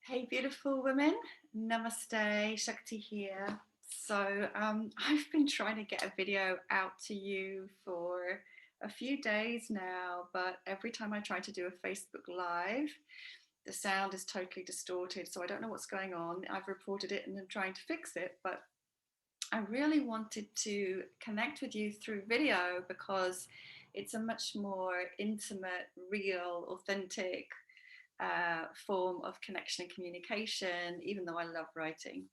Hey, beautiful women. Namaste, Shakti here. I've been trying to get a video out to you for a few days now, but every time I try to do a Facebook Live, the sound is totally distorted. So I don't know what's going on. I've reported it and I'm trying to fix it, but I really wanted to connect with you through video because it's a much more intimate, real, authentic form of connection and communication, even though I love writing.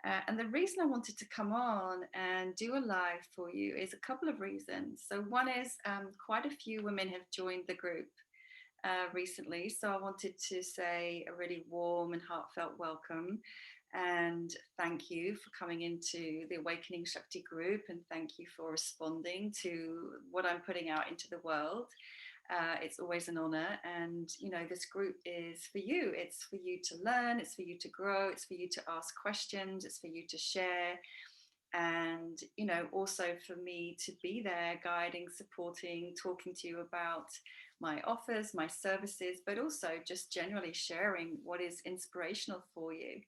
And the reason I wanted to come on and do a live for you is a couple of reasons. So one is quite a few women have joined the group recently. So I wanted to say a really warm and heartfelt welcome and thank you for coming into the Awakening Shakti group, and thank you for responding to what I'm putting out into the world. It's always an honor, and this group is for you. It's for you to learn, it's for you to grow, it's for you to ask questions, it's for you to share, and also for me to be there guiding, supporting, talking to you about my offers, my services, but also just generally sharing what is inspirational for you.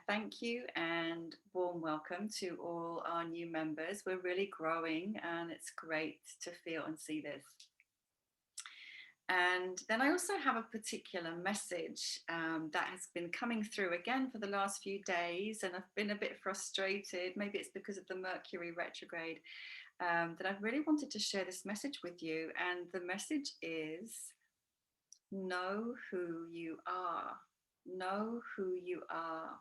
Thank you and warm welcome to all our new members. We're really growing and it's great to feel and see this. And then I also have a particular message that has been coming through again for the last few days, and I've been a bit frustrated. Maybe it's because of the Mercury retrograde, that I've really wanted to share this message with you. And the message is, know who you are. Know who you are.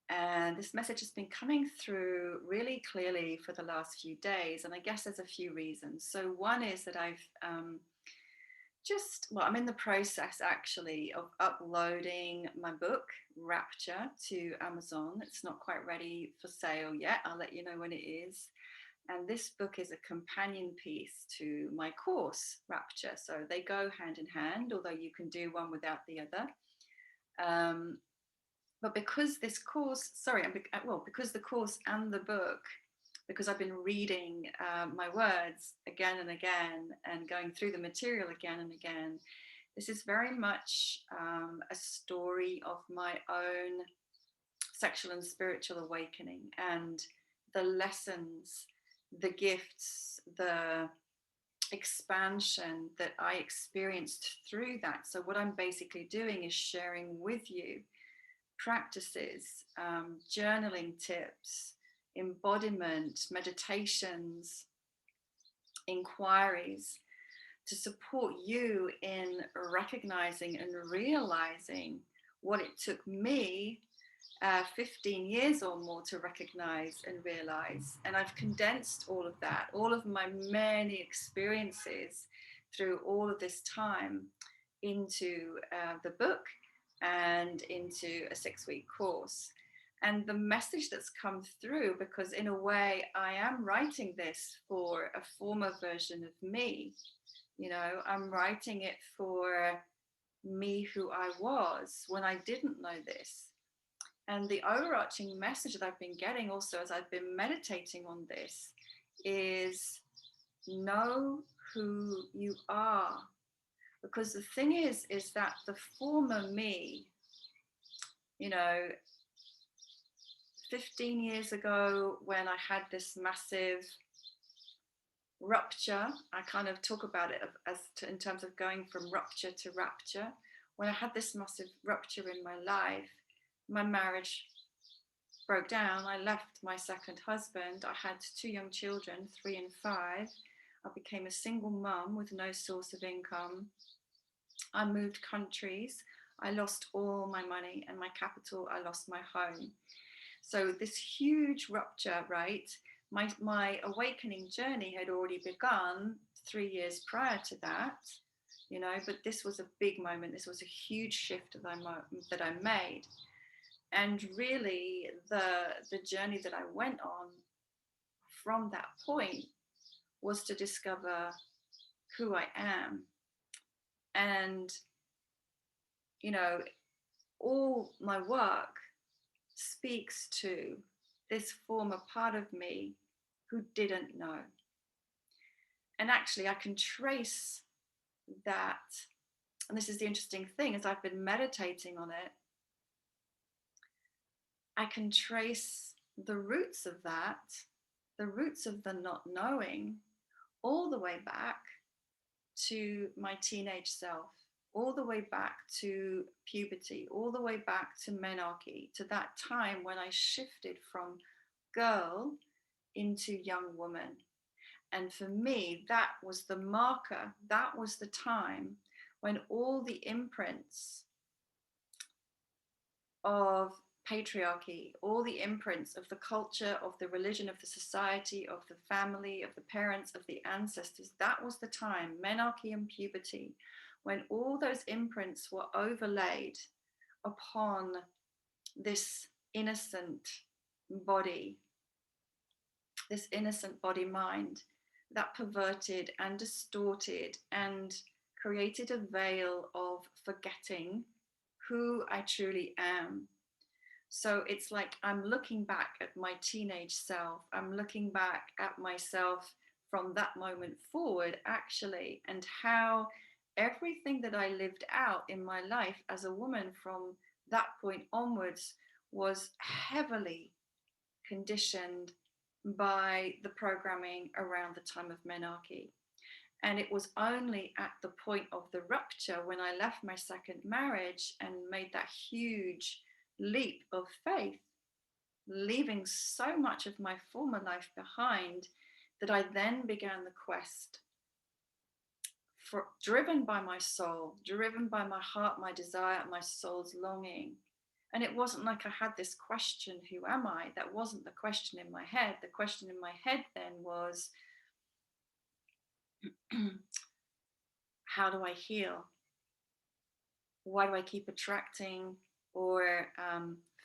And this message has been coming through really clearly for the last few days. And I guess there's a few reasons. So one is that I'm in the process actually of uploading my book, Rapture, to Amazon. It's not quite ready for sale yet. I'll let you know when it is. And this book is a companion piece to my course, Rapture. So they go hand in hand, although you can do one without the other. But because this course, because the course and the book, because I've been reading my words again and again and going through the material again and again, this is very much a story of my own sexual and spiritual awakening and the lessons, the gifts, the expansion that I experienced through that. So what I'm basically doing is sharing with you practices, journaling tips, embodiment, meditations, inquiries to support you in recognizing and realizing what it took me 15 years or more to recognize and realize. And I've condensed all of that, all of my many experiences through all of this time into the book and into a 6-week course. And the message that's come through, because in a way I am writing this for a former version of me, I'm writing it for me who I was when I didn't know this. And the overarching message that I've been getting also as I've been meditating on this is know who you are. Because the thing is that the former me, 15 years ago when I had this massive rupture, I kind of talk about it in terms of going from rupture to rapture. When I had this massive rupture in my life, my marriage broke down. I left my second husband. I had 2 young children, 3 and 5. I became a single mum with no source of income. I moved countries. I lost all my money and my capital. I lost my home. So this huge rupture, right? My awakening journey had already begun 3 years prior to that, but this was a big moment. This was a huge shift that I made. And really the journey that I went on from that point was to discover who I am. And, all my work speaks to this former part of me who didn't know. And actually, I can trace that and this is the interesting thing, as I've been meditating on it, I can trace the roots of that, the roots of the not knowing, all the way back to my teenage self, all the way back to puberty, all the way back to menarche, to that time when I shifted from girl into young woman. And for me, that was the marker, that was the time when all the imprints of patriarchy, all the imprints of the culture, of the religion, of the society, of the family, of the parents, of the ancestors, that was the time, menarche and puberty, when all those imprints were overlaid upon this innocent body, this innocent body mind that perverted and distorted and created a veil of forgetting who I truly am. So it's like I'm looking back at my teenage self, I'm looking back at myself from that moment forward, actually, and how everything that I lived out in my life as a woman from that point onwards was heavily conditioned by the programming around the time of menarche. And it was only at the point of the rupture, when I left my second marriage and made that huge leap of faith, leaving so much of my former life behind, that I then began the quest for, driven by my soul, driven by my heart, my desire, my soul's longing. And it wasn't like I had this question, who am I? That wasn't the question in my head. The question in my head then was, how do I heal? Why do I keep attracting or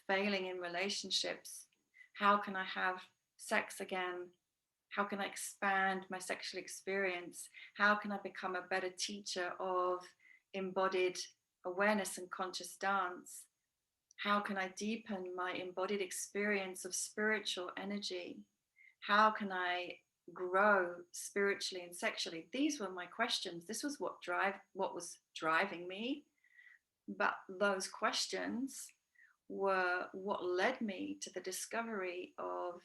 failing in relationships? How can I have sex again? How can I expand my sexual experience? How can I become a better teacher of embodied awareness and conscious dance? How can I deepen my embodied experience of spiritual energy? How can I grow spiritually and sexually? These were my questions. This was what was driving me. But those questions were what led me to the discovery of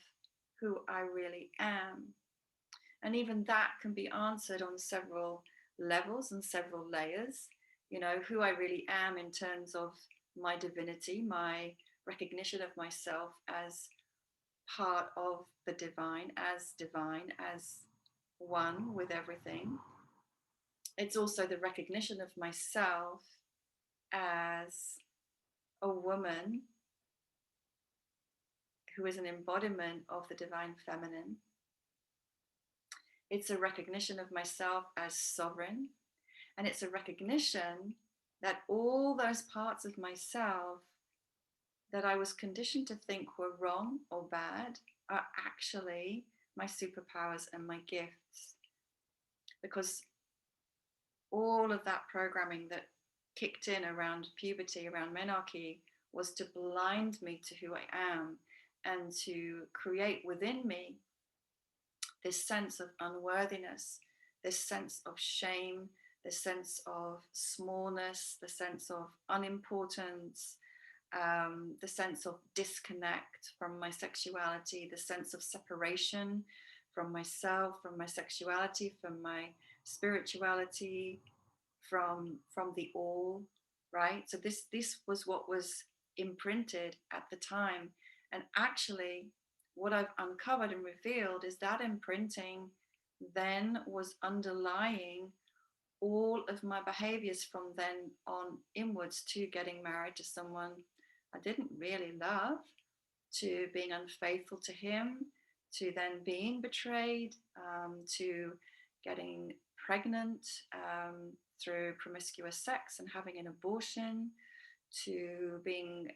who I really am. And even that can be answered on several levels and several layers. You know, who I really am in terms of my divinity, my recognition of myself as part of the divine, as one with everything. It's also the recognition of myself as a woman who is an embodiment of the divine feminine. It's a recognition of myself as sovereign, and it's a recognition that all those parts of myself that I was conditioned to think were wrong or bad are actually my superpowers and my gifts. Because all of that programming that kicked in around puberty, around menarche, was to blind me to who I am and to create within me this sense of unworthiness, this sense of shame, this sense of smallness, the sense of unimportance, the sense of disconnect from my sexuality, the sense of separation from myself, from my sexuality, from my spirituality, from the all, right? So this was what was imprinted at the time. And actually, what I've uncovered and revealed is that imprinting then was underlying all of my behaviors from then on inwards, to getting married to someone I didn't really love, to being unfaithful to him, to then being betrayed, to getting pregnant through promiscuous sex and having an abortion, to being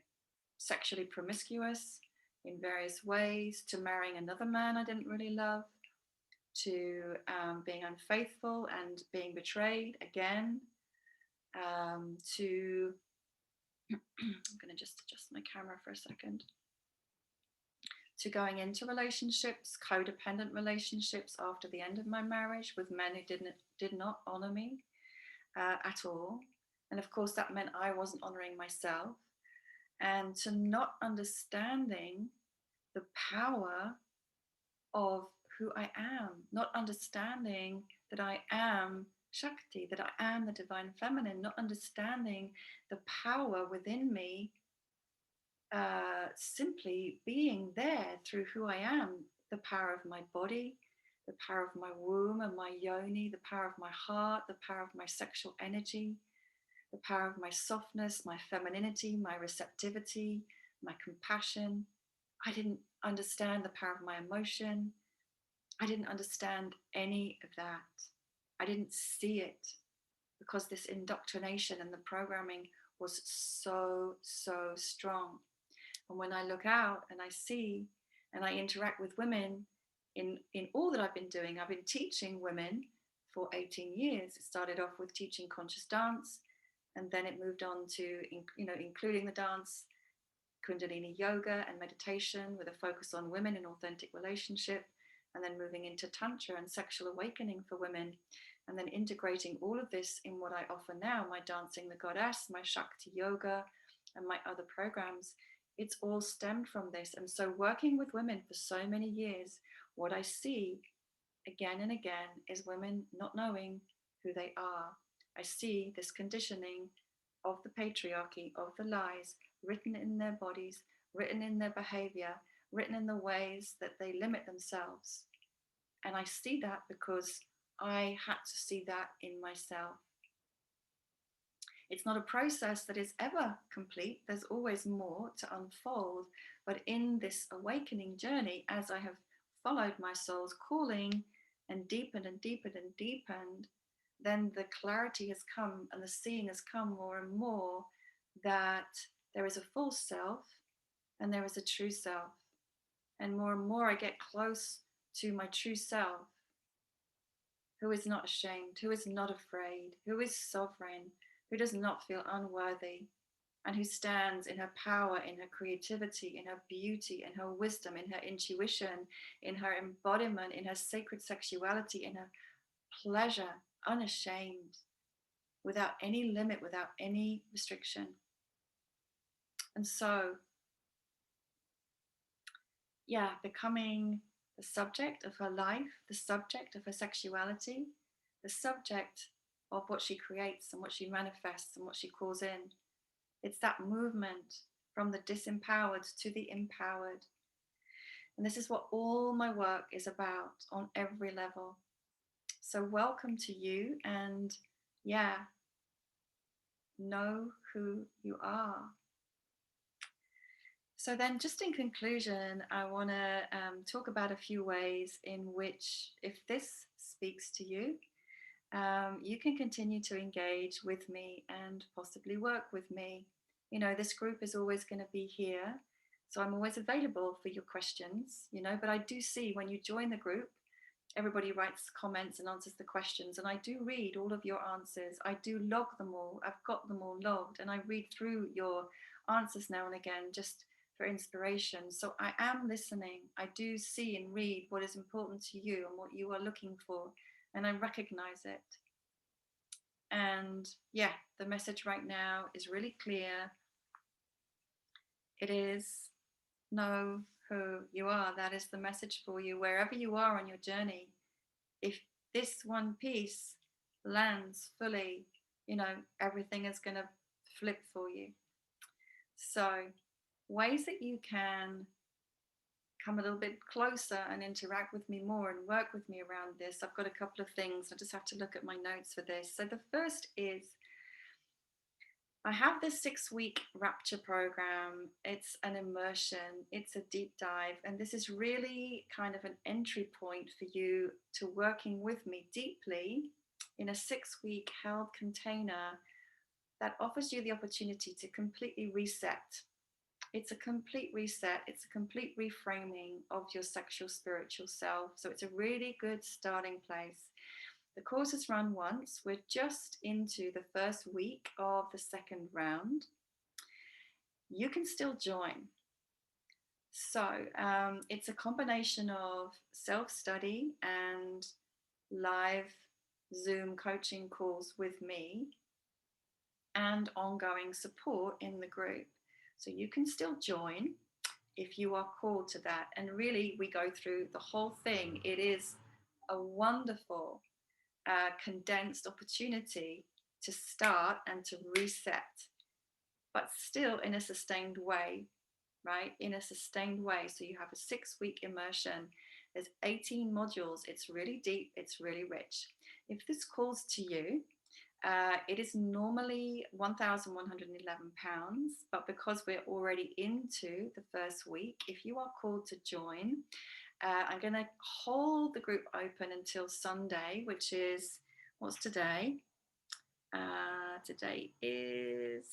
sexually promiscuous in various ways, to marrying another man I didn't really love, to being unfaithful and being betrayed again, to I'm going to just adjust my camera for a second, to going into relationships, codependent relationships after the end of my marriage with men who did not honor me at all, And of course, that meant I wasn't honoring myself, and to not understanding the power of who I am, not understanding that I am Shakti, that I am the divine feminine, not understanding the power within me, simply being there through who I am, the power of my body, the power of my womb and my yoni, the power of my heart, the power of my sexual energy, the power of my softness, my femininity, my receptivity, my compassion. I didn't understand the power of my emotion. I didn't understand any of that. I didn't see it because this indoctrination and the programming was so, so strong. And when I look out and I see and I interact with women in all that I've been doing, I've been teaching women for 18 years. It started off with teaching conscious dance, and then it moved on to including the dance, Kundalini yoga and meditation with a focus on women in authentic relationship, and then moving into Tantra and sexual awakening for women, and then integrating all of this in what I offer now, my Dancing the Goddess, my Shakti yoga, and my other programs. It's all stemmed from this. And so working with women for so many years, what I see again and again is women not knowing who they are. I see this conditioning of the patriarchy, of the lies written in their bodies, written in their behavior, written in the ways that they limit themselves. And I see that because I had to see that in myself. It's not a process that is ever complete. There's always more to unfold. But in this awakening journey, as I have followed my soul's calling and deepened and deepened and deepened, then the clarity has come and the seeing has come more and more that there is a false self and there is a true self. And more I get close to my true self, who is not ashamed, who is not afraid, who is sovereign, who does not feel unworthy, and who stands in her power, in her creativity, in her beauty, in her wisdom, in her intuition, in her embodiment, in her sacred sexuality, in her pleasure, unashamed, without any limit, without any restriction. And so, yeah, becoming the subject of her life, the subject of her sexuality, the subject of what she creates and what she manifests and what she calls in. It's that movement from the disempowered to the empowered. And this is what all my work is about on every level. So welcome to you, and yeah, know who you are. So then, just in conclusion, I want to talk about a few ways in which, if this speaks to you, you can continue to engage with me and possibly work with me. You know, this group is always going to be here, so I'm always available for your questions, but I do see when you join the group, everybody writes comments and answers the questions, and I do read all of your answers. I do log them all. I've got them all logged, and I read through your answers now and again just for inspiration. So I am listening. I do see and read what is important to you and what you are looking for, and I recognize it. And yeah, the message right now is really clear. It is know who you are. That is the message for you, wherever you are on your journey. If this one piece lands fully, everything is going to flip for you. So, ways that you can come a little bit closer and interact with me more and work with me around this. I've got a couple of things. I just have to look at my notes for this. So, the first is I have this 6-week Rapture program. It's an immersion, it's a deep dive, and this is really kind of an entry point for you to working with me deeply in a 6-week held container that offers you the opportunity to completely reset. It's a complete reset, it's a complete reframing of your sexual spiritual self. So it's a really good starting place. The course is run once. We're just into the first week of the second round. You can still join. So it's a combination of self-study and live Zoom coaching calls with me. and ongoing support in the group. So you can still join if you are called to that. And really, we go through the whole thing. It is a wonderful, condensed opportunity to start and to reset, but still in a sustained way, right? In a sustained way. So you have a 6-week immersion. There's 18 modules. It's really deep. It's really rich. If this calls to you, it is normally £1,111, but because we're already into the first week, if you are called to join, I'm going to hold the group open until Sunday, which is, what's today? Today is,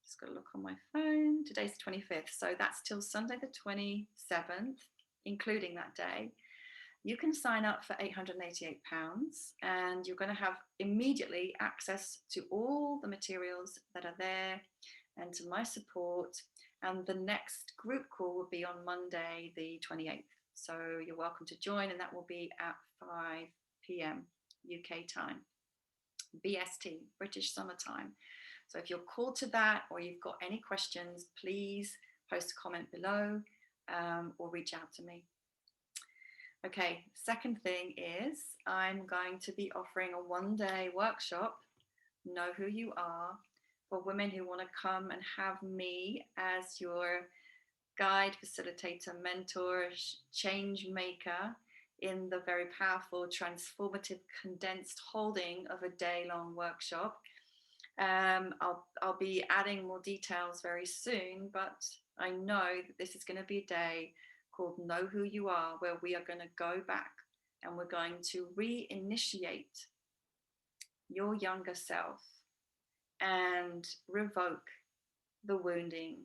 just got to look on my phone. Today's the 25th, so that's till Sunday the 27th, including that day. You can sign up for £888 and you're going to have immediately access to all the materials that are there and to my support. And the next group call will be on Monday, the 28th. So you're welcome to join, and that will be at 5 p.m. UK time, BST, British Summer Time. So if you're called to that or you've got any questions, please post a comment below or reach out to me. Okay, second thing is I'm going to be offering a 1-day workshop, Know Who You Are, for women who want to come and have me as your guide, facilitator, mentor, change maker in the very powerful, transformative, condensed holding of a day-long workshop. I'll be adding more details very soon, but I know that this is going to be a day called Know Who You Are, where we are going to go back and we're going to reinitiate your younger self and revoke the wounding,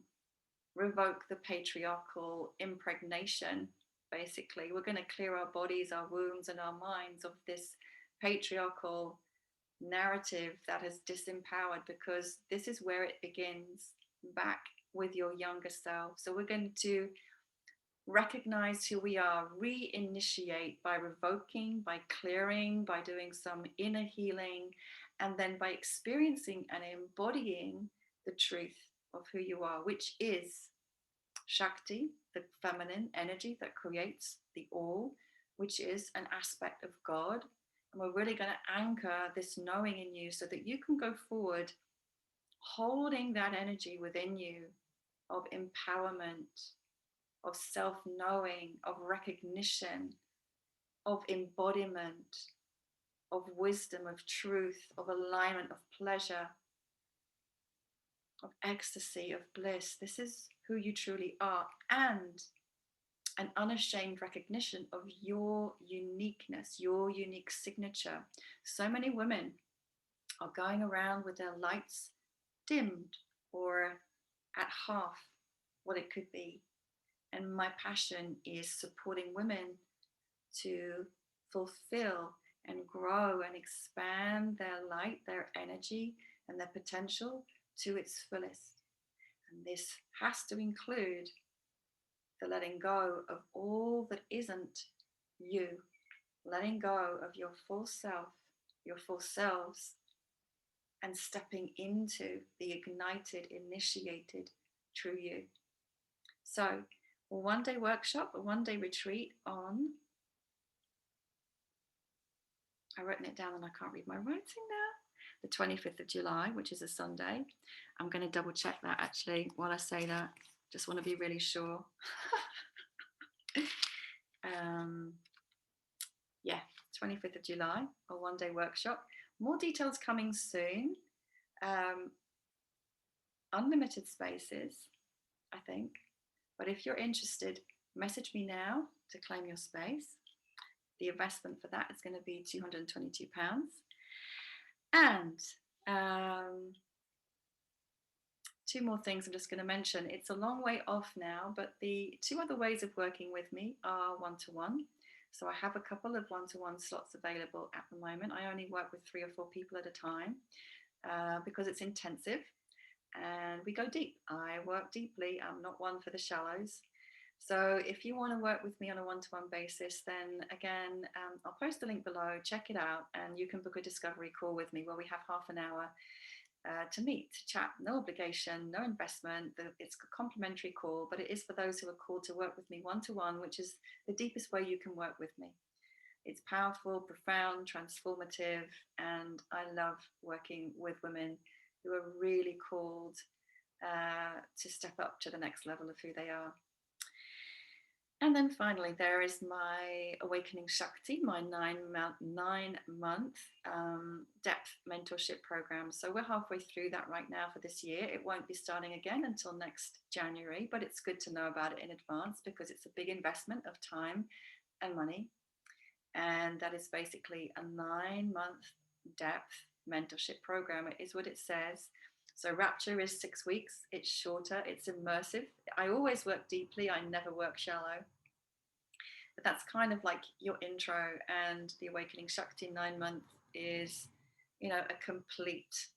revoke the patriarchal impregnation. Basically, we're going to clear our bodies, our wombs, and our minds of this patriarchal narrative that has disempowered, because this is where it begins, back with your younger self. So we're going to recognize who we are, reinitiate by revoking, by clearing, by doing some inner healing, and then by experiencing and embodying the truth of who you are, which is Shakti, the feminine energy that creates the all, which is an aspect of God. And we're really going to anchor this knowing in you so that you can go forward holding that energy within you of empowerment, of self-knowing, of recognition, of embodiment, of wisdom, of truth, of alignment, of pleasure, of ecstasy, of bliss. This is who you truly are, and an unashamed recognition of your uniqueness, your unique signature. So many women are going around with their lights dimmed or at half what it could be. And my passion is supporting women to fulfill and grow and expand their light, their energy, and their potential to its fullest. And this has to include the letting go of all that isn't you, letting go of your full self, your full selves, and stepping into the ignited, initiated true you. So, a 1-day workshop, a 1-day retreat on, I've written it down and I can't read my writing now, the 25th of July, which is a Sunday. I'm going to double check that actually while I say that. Just want to be really sure. Yeah, 25th of July, a 1-day workshop. More details coming soon. Unlimited spaces, I think. But if you're interested, message me now to claim your space. The investment for that is going to be £222. And 2 more things I'm just going to mention. It's a long way off now, but the 2 other ways of working with me are one-to-one. So I have a couple of one-to-one slots available at the moment. I only work with 3 or 4 people at a time because it's intensive and we go deep. I work deeply. I'm not one for the shallows. So if you want to work with me on a one-to-one basis, then again, I'll post the link below, check it out, and you can book a discovery call with me where we have half an hour to meet, to chat, no obligation, no investment. It's a complimentary call, but it is for those who are called to work with me one-to-one, which is the deepest way you can work with me. It's powerful, profound, transformative, and I love working with women who are really called to step up to the next level of who they are. And then finally, there is my Awakening Shakti, my 9-month depth mentorship program. So we're halfway through that right now for this year. It won't be starting again until next January, but it's good to know about it in advance because it's a big investment of time and money. And that is basically a 9-month depth mentorship program. It is what it says. So Rapture is 6 weeks. It's shorter, it's immersive. I always work deeply, I never work shallow. But that's kind of like your intro, and the Awakening Shakti 9-month is, a complete.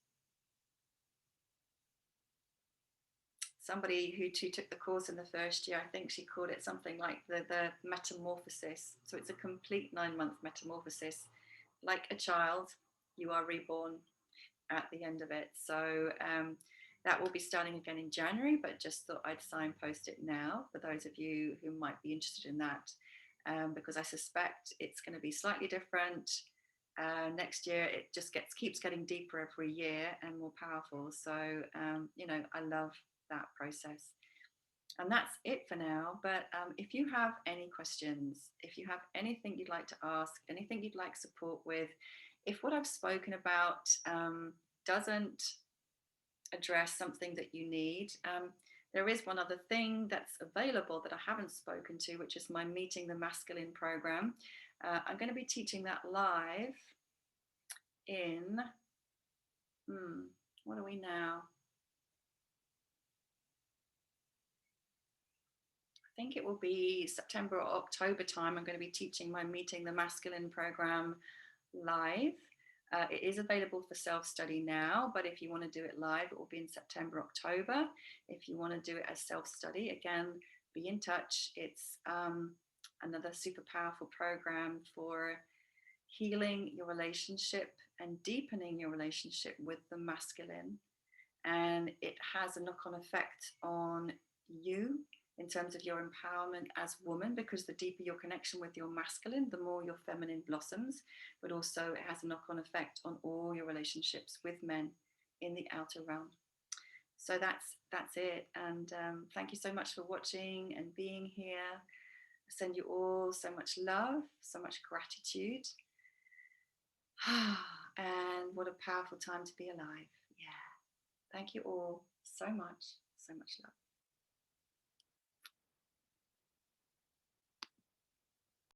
Somebody who took the course in the first year, I think she called it something like the metamorphosis. So it's a complete 9-month metamorphosis. Like a child, you are reborn at the end of it. So that will be starting again in January, but just thought I'd signpost it now for those of you who might be interested in that, because I suspect it's going to be slightly different. Next year, it just keeps getting deeper every year and more powerful. So, I love that process. And that's it for now. But if you have any questions, if you have anything you'd like to ask, anything you'd like support with, if what I've spoken about doesn't address something that you need, there is one other thing that's available that I haven't spoken to, which is my Meeting the Masculine program. I'm going to be teaching that live in, what are we now? I think it will be September or October time. I'm going to be teaching my Meeting the Masculine program live. It is available for self-study now, but if you want to do it live, it will be in September, October. If you want to do it as self-study, again, be in touch. It's another super powerful program for healing your relationship and deepening your relationship with the masculine. And it has a knock-on effect on you in terms of your empowerment as woman, because the deeper your connection with your masculine, the more your feminine blossoms. But also it has a knock-on effect on all your relationships with men in the outer realm. So that's it. And thank you so much for watching and being here. I send you all so much love, so much gratitude. And what a powerful time to be alive. Yeah. Thank you all so much. So much love.